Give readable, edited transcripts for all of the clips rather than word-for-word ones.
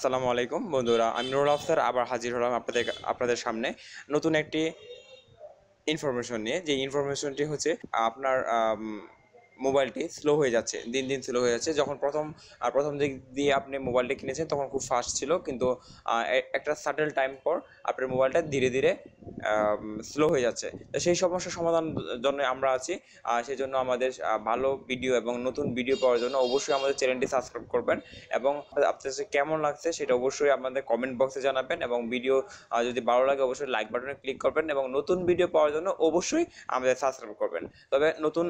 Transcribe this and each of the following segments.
আসসালামু আলাইকুম বন্ধুরা, আমি নুরুল আফসার আবার হাজির হলাম আপনাদের সামনে নতুন একটি ইনফরমেশন নিয়ে। যে ইনফরমেশনটি হচ্ছে আপনার মোবাইলটি স্লো হয়ে যাচ্ছে, দিন দিন স্লো হয়ে যাচ্ছে। যখন প্রথম দিক দিয়ে আপনি মোবাইলটি কিনেছেন তখন খুব ফাস্ট ছিল, কিন্তু একটা সার্টেন টাইম পর আপনার মোবাইলটা ধীরে ধীরে স্লো হয়ে যাচ্ছে। তো সেই সমস্যার সমাধান জন্য আমরা আছি। সেই জন্য আমাদের ভালো ভিডিও এবং নতুন ভিডিও পাওয়ার জন্য অবশ্যই আমাদের চ্যানেলটি সাবস্ক্রাইব করবেন, এবং আপনার কাছে কেমন লাগছে সেটা অবশ্যই আমাদের কমেন্ট বক্সে জানাবেন, এবং ভিডিও যদি ভালো লাগে অবশ্যই লাইক বাটনে ক্লিক করবেন, এবং নতুন ভিডিও পাওয়ার জন্য অবশ্যই আমাদের সাবস্ক্রাইব করবেন। তবে নতুন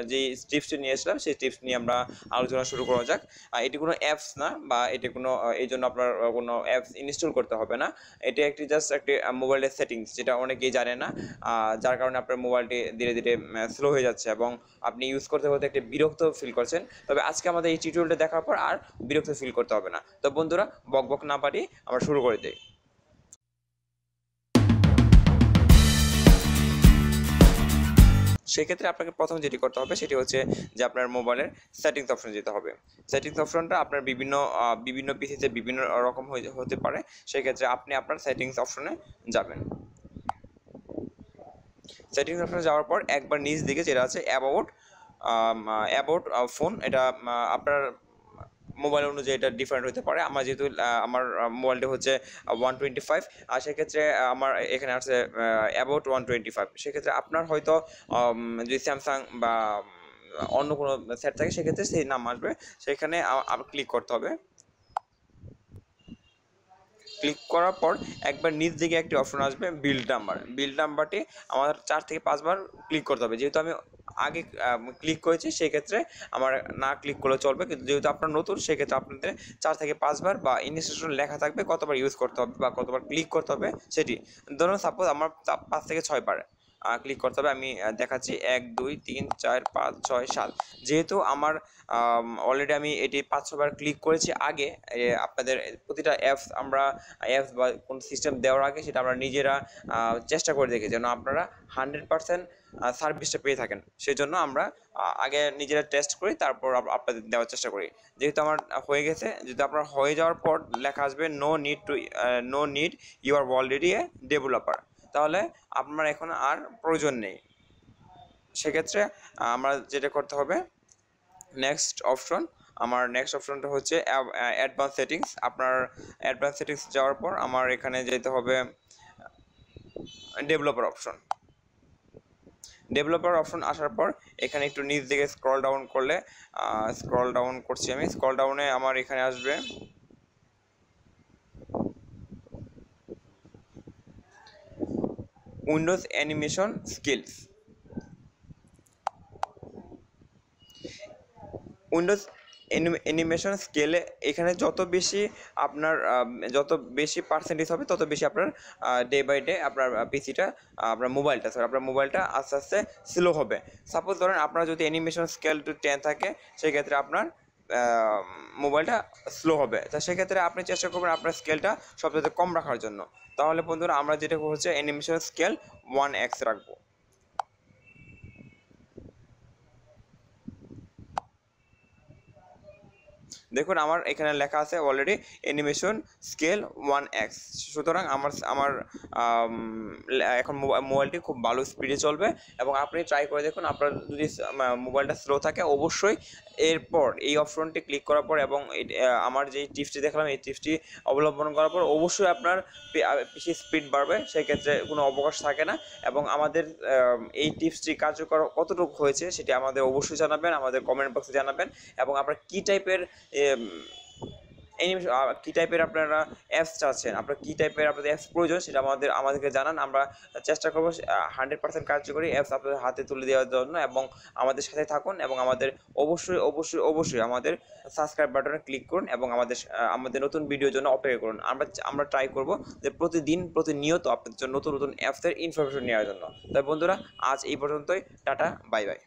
যে টিপসটি নিয়ে এসলাম সেই টিপস নিয়ে আমরা আলোচনা শুরু করা যাক। এটি কোনো অ্যাপস না, বা এটি কোনো এই জন্য আপনার কোনো অ্যাপস ইনস্টল করতে হবে না। এটি একটি জাস্ট একটি মোবাইলের সেটিংস, যেটা অনেকেই জানে না, যার কারণে আপনার মোবাইলটি ধীরে ধীরে স্লো হয়ে যাচ্ছে এবং আপনি ইউজ করতে করতে একটি বিরক্ত ফিল করছেন। তবে আজকে আমাদের এই টিউটোরিয়ালটা দেখার পর আর বিরক্ত ফিল করতে হবে না। তো বন্ধুরা, বক বক না পারি আমরা শুরু করে দিই। সেক্ষেত্রে আপনাকে প্রথম যেটি করতে হবে সেটি হচ্ছে যে আপনার মোবাইলের সেটিংস অপশনে যেতে হবে। সেটিংস অপশনটা আপনার বিভিন্ন পিসিতে বিভিন্ন রকম হতে পারে। সেক্ষেত্রে আপনি আপনার সেটিংস অপশনে যাবেন। সেটিংস অপশনে যাওয়ার পর একবার নিচ দিকে যেটা আছে অ্যাবাউট ফোন, এটা আপনার মোবাইল অনুযায়ী এটা ডিফারেন্ট হতে পারে। আমার যেহেতু আমার মোবাইলটা হচ্ছে 125, আর সেক্ষেত্রে আমার এখানে আছে অ্যাবাউট 125। সেক্ষেত্রে আপনার হয়তো যদি স্যামসাং বা অন্য কোনো সেট থাকে সেক্ষেত্রে সেই নাম আসবে, সেখানে ক্লিক করতে হবে। ক্লিক করার পর একবার নিচ দিকে একটি অপশন আসবে বিল্ড নাম্বারটি আমার 4 থেকে 5 বার ক্লিক করতে হবে। যেহেতু আমি আগে ক্লিক করেছি সেক্ষেত্রে আমার না ক্লিক করলে চলবে, কিন্তু যেহেতু আপনার নতুন সেক্ষেত্রে আপনাদের 4 থেকে 5 বার বা ইনস্ট্রাকশন লেখা থাকবে কতবার ইউজ করতে হবে বা কতবার ক্লিক করতে হবে সেটি। ধরুন সাপোজ আমার 5 থেকে 6 বার ক্লিক করতে হবে। আমি দেখাচ্ছি 1 2 3 4 5 6 7। যেহেতু আমার অলরেডি আমি এটি 5-6 বার ক্লিক করেছি আগে, আপনাদের প্রতিটা অ্যাপস বা কোন সিস্টেম দেওয়ার আগে সেটা আমরা নিজেরা চেষ্টা করে দেখি যেন আপনারা 100% সার্ভিসটা পেয়ে থাকেন। সেই জন্য আমরা আগে নিজেরা টেস্ট করি, তারপর আপনাদের দেওয়ার চেষ্টা করি। যেহেতু আমার হয়ে গেছে, যেহেতু আপনার হয়ে যাওয়ার পর লেখা আসবে no need you are already a developer, তাহলে আপনার এখন আর প্রয়োজন নেই। সেক্ষেত্রে আমরা যেটা করতে হবে আমার নেক্সট অপশনটা হচ্ছে অ্যাডভান্স সেটিংস। আপনার অ্যাডভান্স সেটিংস যাওয়ার পর আমার এখানে যেতে হবে ডেভেলপার অপশন আসার পর এখানে একটু নিচ দিকে স্ক্রল ডাউন করছি আমি। স্ক্রল ডাউনে আমার এখানে আসবে Windows animation skills. Windows animation স্কেলে এখানে যত বেশি পার্সেন্টেজ হবে তত বেশি আপনার ডে বাই ডে আপনার আপনার মোবাইলটা আস্তে আস্তে স্লো হবে। সাপোজ ধরেন আপনার যদি অ্যানিমেশন স্কেল টু 10 থাকে সেক্ষেত্রে আপনার মোবাইলটা স্লো হবে। তা সেক্ষেত্রে আপনি চেষ্টা করবেন আপনার স্কেলটা সবচেয়ে কম রাখার জন্য। তাহলে বন্ধুরা, আমরা যেটা হচ্ছে অ্যানিমেশন স্কেল 1x রাখবো। দেখুন আমার এখানে লেখা আছে অলরেডি অ্যানিমেশন স্কেল 1x। সুতরাং আমার এখন মোবাইলটি খুব ভালো স্পিডে চলবে, এবং আপনি ট্রাই করে দেখুন। আপনার যদি মোবাইলটা স্লো থাকে অবশ্যই এরপর এই অপশনটি ক্লিক করার পর এবং আমার যেই টিপসটি দেখলাম এই টিপসটি অবলম্বন করার পর অবশ্যই আপনার বেশি স্পিড বাড়বে, সেক্ষেত্রে কোনো অবকাশ থাকে না। এবং আমাদের এই টিপসটি কার্যকর কতটুকু হয়েছে সেটি আমাদের অবশ্যই জানাবেন, আমাদের কমেন্ট বক্সে জানাবেন। এবং আপনার কী টাইপের আপনারা অ্যাপস চাচ্ছেন, আপনার কী টাইপের আপনাদের অ্যাপস প্রয়োজন সেটা আমাদেরকে জানান। আমরা চেষ্টা করবো 100% কার্যকরী অ্যাপস আপনাদের হাতে তুলে দেওয়ার জন্য, এবং আমাদের সাথে থাকুন, এবং আমাদের অবশ্যই আমাদের সাবস্ক্রাইব বাটনে ক্লিক করুন, এবং আমাদের নতুন ভিডিওর জন্য অপেক্ষা করুন। আমরা ট্রাই করবো যে প্রতিনিয়ত আপনাদের জন্য নতুন অ্যাপসের ইনফরমেশন নেওয়ার জন্য। তাই বন্ধুরা, আজ এই পর্যন্তই। Tata, bye bye.